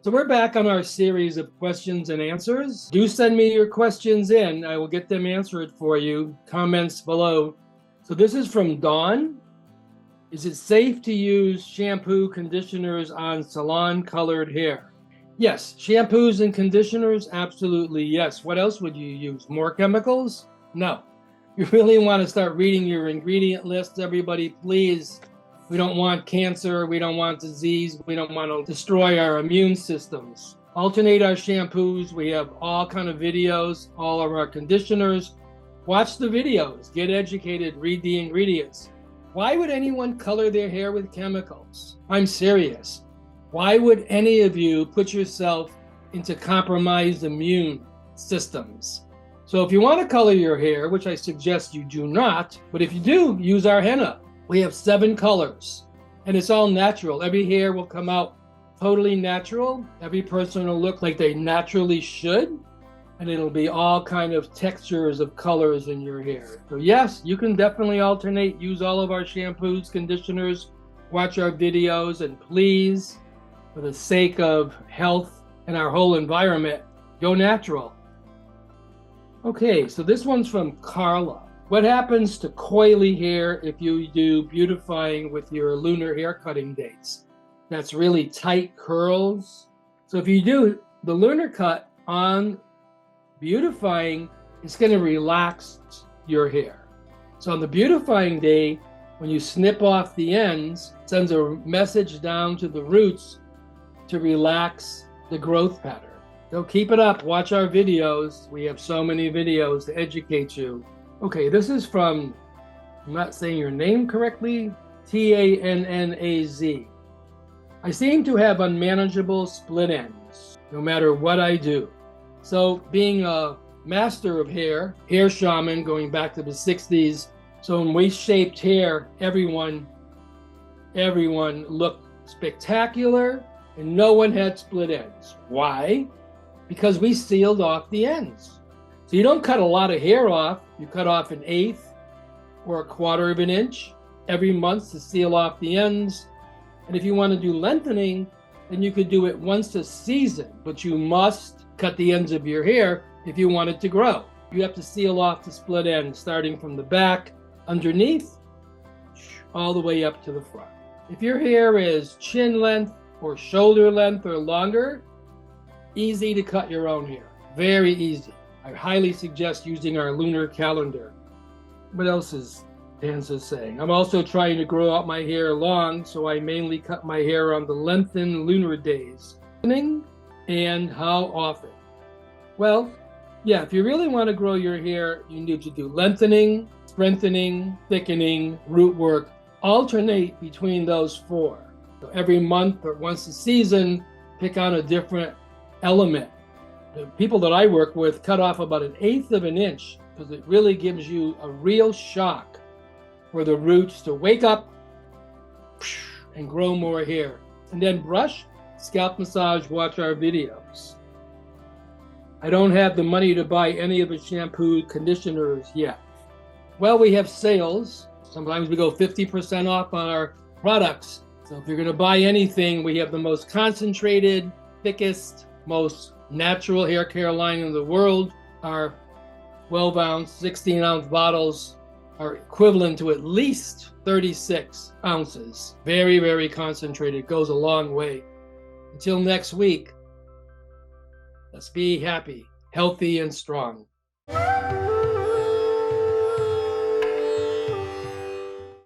So we're back on our series of questions and answers. Do send me your questions in. I will get them answered for you. Comments below. So this is from Dawn. Is it safe to use shampoo conditioners on salon-colored hair? Yes, shampoos and conditioners, absolutely yes. What else would you use? More chemicals? No. You really want to start reading your ingredient list, everybody, please. We don't want cancer, we don't want disease, we don't want to destroy our immune systems. Alternate our shampoos, we have all kind of videos, all of our conditioners. Watch the videos, get educated, read the ingredients. Why would anyone color their hair with chemicals? I'm serious. Why would any of you put yourself into compromised immune systems? So if you want to color your hair, which I suggest you do not, but if you do, use our henna. We have 7 colors and it's all natural. Every hair will come out totally natural. Every person will look like they naturally should. And it'll be all kind of textures of colors in your hair. So yes, you can definitely alternate, use all of our shampoos, conditioners, watch our videos, and please, for the sake of health and our whole environment, go natural. Okay, so this one's from Carla. What happens to coily hair if you do beautifying with your lunar hair cutting dates? That's really tight curls. So if you do the lunar cut on beautifying, it's going to relax your hair. So on the beautifying day, when you snip off the ends, it sends a message down to the roots to relax the growth pattern. So keep it up, watch our videos. We have so many videos to educate you. Okay, this is from, I'm not saying your name correctly, Tannaz. I seem to have unmanageable split ends, no matter what I do. So being a master of hair shaman going back to the 60s, so when we shaped hair, everyone looked spectacular and no one had split ends. Why? Because we sealed off the ends. So you don't cut a lot of hair off, you cut off 1/8 or 1/4 of an inch every month to seal off the ends. And if you want to do lengthening, then you could do it once a season, but you must cut the ends of your hair if you want it to grow. You have to seal off the split ends, starting from the back, underneath, all the way up to the front. If your hair is chin length or shoulder length or longer, easy to cut your own hair, very easy. I highly suggest using our lunar calendar. What else is Danza saying? I'm also trying to grow out my hair long, so I mainly cut my hair on the lengthen lunar days. And how often? Well, yeah, if you really want to grow your hair, you need to do lengthening, strengthening, thickening, root work. Alternate between those 4. So every month or once a season, pick on a different element. The people that I work with cut off about 1/8 of an inch because it really gives you a real shock for the roots to wake up and grow more hair. And then brush, scalp massage, watch our videos. I don't have the money to buy any of the shampoo conditioners yet. Well, we have sales. Sometimes we go 50% off on our products. So if you're going to buy anything, we have the most concentrated, thickest, most natural hair care line in the world. Our 12-ounce, 16-ounce bottles are equivalent to at least 36 ounces. Very, very concentrated. Goes a long way. Until next week, let's be happy, healthy, and strong.